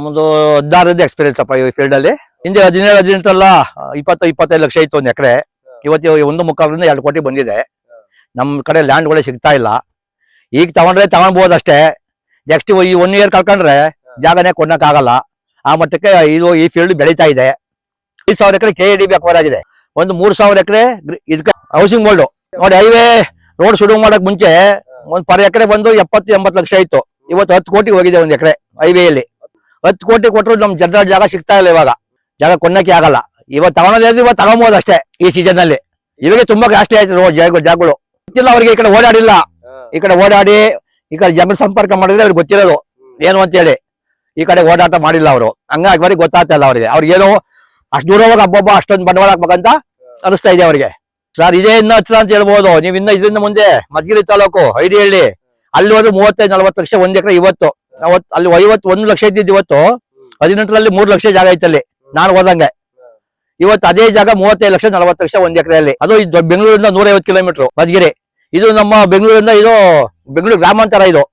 ಒಂದು 16 ಎಕ್ಸ್ಪೀರಿಯನ್ಸ್ ಅಪ್ಪ ಈ ಫೀಲ್ಡ್ ಅಲ್ಲಿ. ಹಿಂದೆ 17-18 ಅಲ್ಲ 20-25 ಲಕ್ಷ ಇತ್ತು ಒಂದು ಎಕರೆ. ಇವತ್ತು 1.25 2 ಕೋಟಿ ಬಂದಿದೆ. ನಮ್ ಕಡೆ ಲ್ಯಾಂಡ್ಗಳೇ ಸಿಗ್ತಾ ಇಲ್ಲ. ಈಗ ತಗೊಂಡ್ರೆ ತಗೊಳ್ಬಹುದು ಅಷ್ಟೇ. ನೆಕ್ಸ್ಟ್ ಈ 1 ಇಯರ್ ಕಳ್ಕೊಂಡ್ರೆ ಜಾಗನೇ ಕೊಡಕ್ ಆಗಲ್ಲ. ಆ ಮಟ್ಟಕ್ಕೆ ಈ ಫೀಲ್ಡ್ ಬೆಳೀತಾ ಇದೆ. 5,000 ಎಕರೆ KADB ಅಕ್ವೈರ್ ಆಗಿದೆ. ಒಂದು 3,000 ಎಕರೆ ಇದಕ್ಕೆ ಹೌಸಿಂಗ್ ಬೋರ್ಡ್ ನೋಡಿ. ಹೈವೇ ರೋಡ್ ಶುರು ಮಾಡಕ್ ಮುಂಚೆ ಒಂದ್ ಪರ್ ಎಕರೆ ಬಂದು 70-80 ಲಕ್ಷ ಇತ್ತು. ಇವತ್ತು 10 ಕೋಟಿ ಹೋಗಿದೆ ಒಂದ್ ಎಕರೆ ಹೈವೇಯಲ್ಲಿ. 10 ಕೋಟಿ ಕೊಟ್ಟರು ನಮ್ ಜನರ ಜಾಗ ಸಿಗ್ತಾ ಇಲ್ಲ. ಇವಾಗ ಜಾಗ ಕೊಂಡಕ್ಕೆ ಆಗಲ್ಲ. ಇವತ್ತು ತಗೊಳೋದ್ರೆ ಇವತ್ತು ತಗೊಬೋದು ಅಷ್ಟೇ. ಈ ಸೀಸನ್ ಅಲ್ಲಿ ಇವಾಗ ತುಂಬಾ ಕಾಸ್ಟ್ಲಿ ಆಯ್ತು ಜಾಗಗಳು. ಗೊತ್ತಿಲ್ಲ ಅವ್ರಿಗೆ. ಈ ಕಡೆ ಓಡಾಡಿಲ್ಲ. ಈ ಕಡೆ ಓಡಾಡಿ ಈ ಕಡೆ ಜನರ ಸಂಪರ್ಕ ಮಾಡಿದ್ರೆ ಅವ್ರಿಗೆ ಗೊತ್ತಿರೋದು ಏನು ಅಂತ ಹೇಳಿ. ಈ ಕಡೆ ಓಡಾಟ ಮಾಡಿಲ್ಲ ಅವರು. ಹಂಗಾಗಿ ಅವ್ರಿಗೆ ಗೊತ್ತಾಗ್ತಾ ಇಲ್ಲ ಅವ್ರಿಗೆ ಏನೋ ಅಷ್ಟು ದೂರ ಹೋಗಿ ಹಬ್ಬ ಅಷ್ಟೊಂದು ಬಂಡವಾಳ ಹಾಕ್ಬೇಕಂತ ಅನಿಸ್ತಾ ಇದೆ ಅವ್ರಿಗೆ. ಸರ್ ಇದೇ ಇನ್ನ ಹತ್ರ ಅಂತ ಹೇಳ್ಬೋದು. ನೀವು ಇನ್ನ ಇದರಿಂದ ಮುಂದೆ ಮಧುಗಿರಿ ತಾಲೂಕು ಐಡಿಹಳ್ಳಿ ಅಲ್ಲಿ ಹೋದ್ರೆ 35-40 ಲಕ್ಷ ಒಂದ್ ಎಕರೆ. ಇವತ್ತು ಅಲ್ಲಿ 51 ಲಕ್ಷ ಇದ್ದಿದ್ದು ಇವತ್ತು 18ರಲ್ಲಿ 3 ಲಕ್ಷ ಜಾಗ ಐತಲ್ಲಿ ನಾನು ಹೋದಂಗೆ. ಇವತ್ತು ಅದೇ ಜಾಗ 35-40 ಲಕ್ಷ ಒಂದ್ ಎಕರೆಯಲ್ಲಿ. ಅದು ಬೆಂಗಳೂರಿಂದ 150 ಕಿಲೋಮೀಟರ್ ಮಧುಗಿರಿ. ಇದು ನಮ್ಮ ಬೆಂಗಳೂರಿಂದ ಇದು ಬೆಂಗಳೂರು ಗ್ರಾಮಾಂತರ ಇದು.